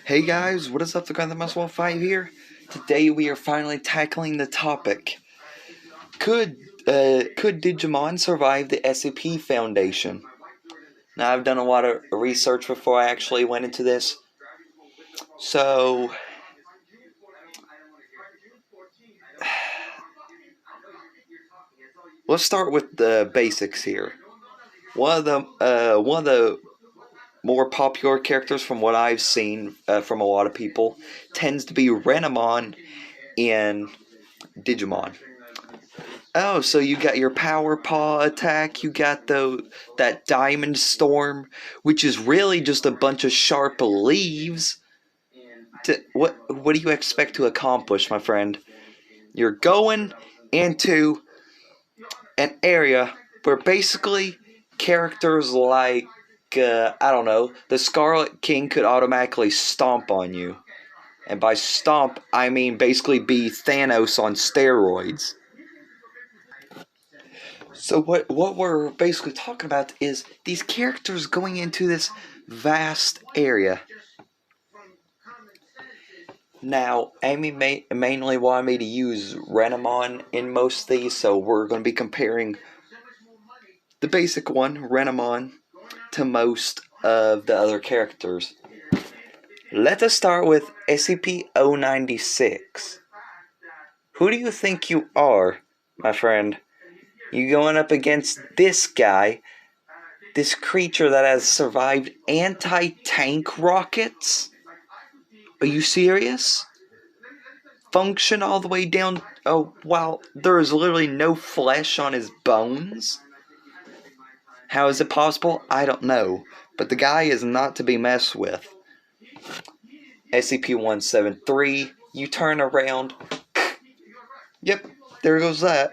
Hey guys, what is up? The Guy that Must 5 here. Today we are finally tackling the topic. Could Digimon survive the SCP Foundation? Now I've done a lot of research before I actually went into this. So let's start with the basics here. One of the more popular characters from what I've seen from a lot of people tends to be Renamon in Digimon. Oh, so you got your Power Paw attack, you got that Diamond Storm, which is really just a bunch of sharp leaves. What do you expect to accomplish, my friend? You're going into an area where basically characters like, I don't know, the Scarlet King could automatically stomp on you. And by stomp, I mean basically be Thanos on steroids. So what we're basically talking about is these characters going into this vast area. Now, Amy mainly wanted me to use Renamon in most of these, so we're going to be comparing the basic one, Renamon, to most of the other characters. Let us start with SCP-096. Who do you think you are, my friend? You going up against this guy, this creature that has survived anti-tank rockets? Are you serious? Function all the way down, while there is literally no flesh on his bones? How is it possible? I don't know. But the guy is not to be messed with. SCP-173, you turn around. Yep, there goes that.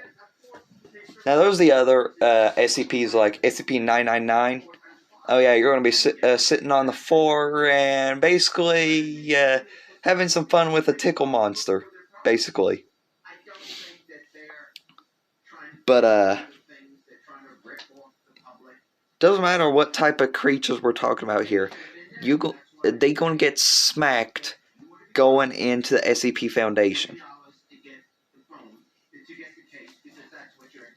Now those are the other SCPs like SCP-999. Oh yeah, you're going to be sitting on the floor and basically having some fun with a tickle monster, basically. But doesn't matter what type of creatures we're talking about here. They going to get smacked going into the SCP Foundation.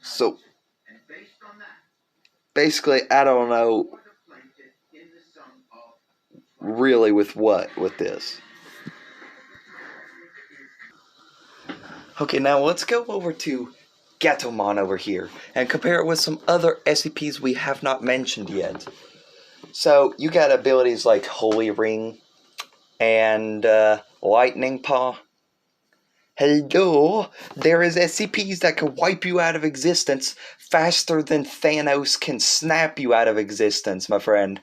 So basically, I don't know really with this. Okay, now let's go over to Gatomon over here and compare it with some other SCPs we have not mentioned yet. So you got abilities like Holy Ring and Lightning Paw. Hello, there is SCPs that can wipe you out of existence faster than Thanos can snap you out of existence, my friend.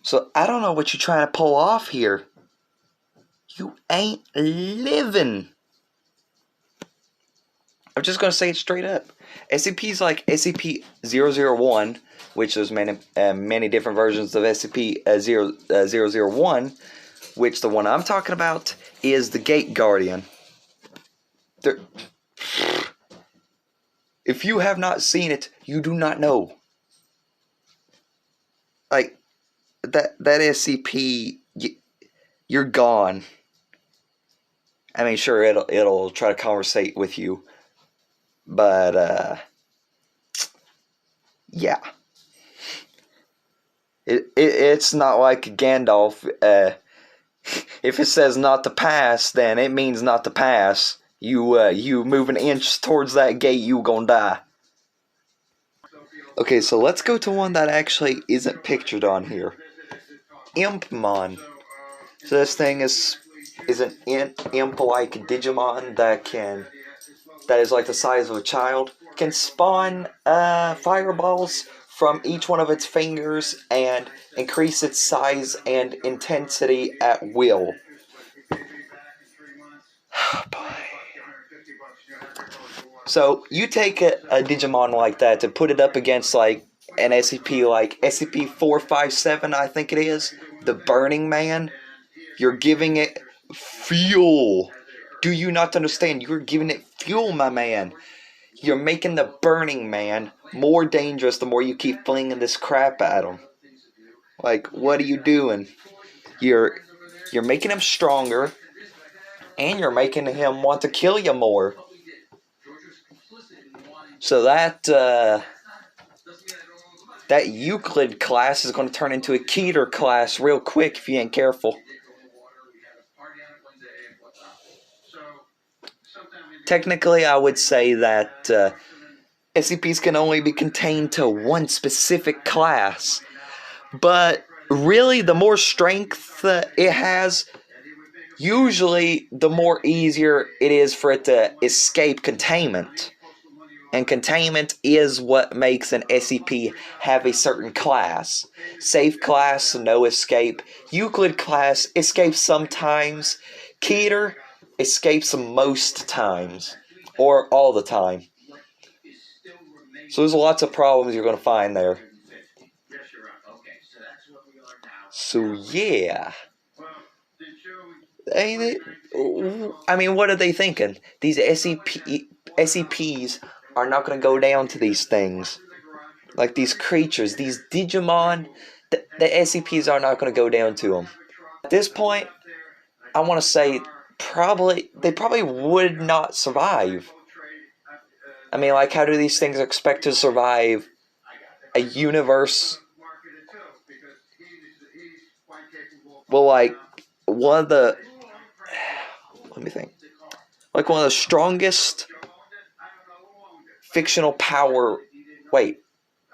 So I don't know what you're trying to pull off here. You ain't living. I'm just going to say it straight up. SCPs like SCP-001, which there's many different versions of SCP-001, which the one I'm talking about is the Gate Guardian. If you have not seen it, you do not know. Like, that SCP, you're gone. I mean, sure, it'll try to conversate with you. But, yeah. It's not like Gandalf. If it says not to pass, then it means not to pass. You move an inch towards that gate, you gonna die. Okay, so let's go to one that actually isn't pictured on here. Impmon. So this thing is an imp-like Digimon that is like the size of a child, can spawn fireballs from each one of its fingers and increase its size and intensity at will. Oh boy. So you take a Digimon like that to put it up against like an SCP like SCP-457, I think it is, the Burning Man. You're giving it fuel. Do you not understand? You're giving it fuel, my man. You're making the Burning Man more dangerous the more you keep flinging this crap at him. Like, what are you doing? You're you're making him stronger, and you're making him want to kill you more. So that Euclid class is going to turn into a Keter class real quick if you ain't careful. Technically, I would say that SCPs can only be contained to one specific class, but really the more strength it has, usually the more easier it is for it to escape containment. And containment is what makes an SCP have a certain class. Safe class, no escape. Euclid class, escapes sometimes. Keter, escapes most times. Or all the time. So there's lots of problems you're going to find there. So yeah. I mean, what are they thinking? These SCPs are not going to go down to these things. Like these creatures, these Digimon, the SCPs are not going to go down to them. At this point, I want to say they probably would not survive. I mean, like, how do these things expect to survive a universe? Well, like, one of the... Let me think. Like, one of the strongest fictional power... Wait,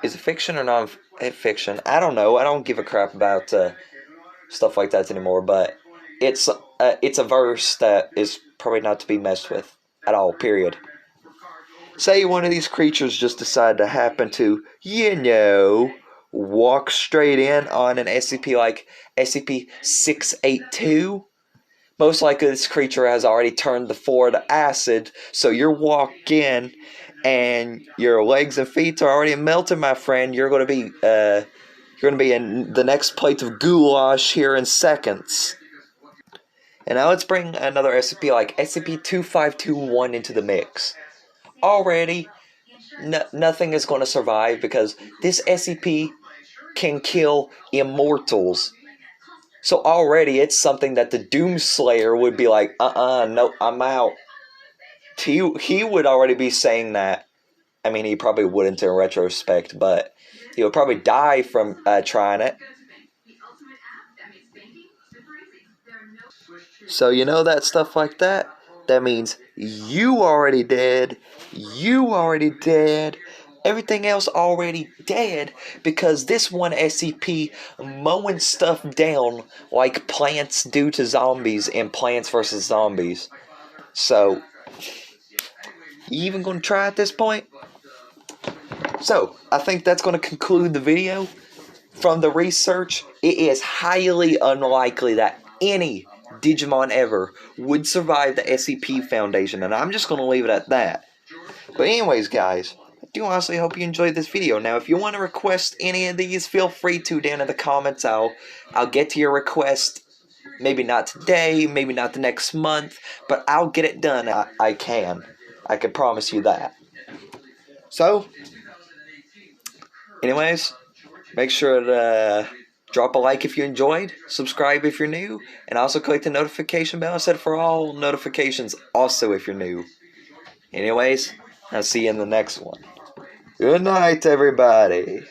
is it fiction or non-fiction? I don't know. I don't give a crap about stuff like that anymore, but it's a verse that is probably not to be messed with at all, period. Say one of these creatures just decided to happen to, walk straight in on an SCP like SCP-682. Most likely this creature has already turned the floor to acid, so you walk in and your legs and feet are already melted, my friend. You're going to be in the next plate of goulash here in seconds. And now let's bring another SCP like SCP-2521 into the mix. Already, nothing is going to survive because this SCP can kill immortals. So already it's something that the Doomslayer would be like, no, I'm out. He would already be saying that. I mean, he probably wouldn't in retrospect, but he would probably die from trying it. So you know that stuff like that? That means you already dead. Everything else already dead because this one SCP mowing stuff down like plants do to zombies in Plants vs. Zombies. So, you even going to try at this point? So, I think that's going to conclude the video. From the research, it is highly unlikely that any Digimon ever would survive the SCP Foundation, and I'm just going to leave it at that. But anyways, guys, I do honestly hope you enjoyed this video. Now, if you want to request any of these, feel free to down in the comments. I'll get to your request. Maybe not today, maybe not the next month, but I'll get it done. I can promise you that. So, anyways, make sure to drop a like if you enjoyed, subscribe if you're new, and also click the notification bell set for all notifications also if you're new. Anyways, I'll see you in the next one. Good night, everybody.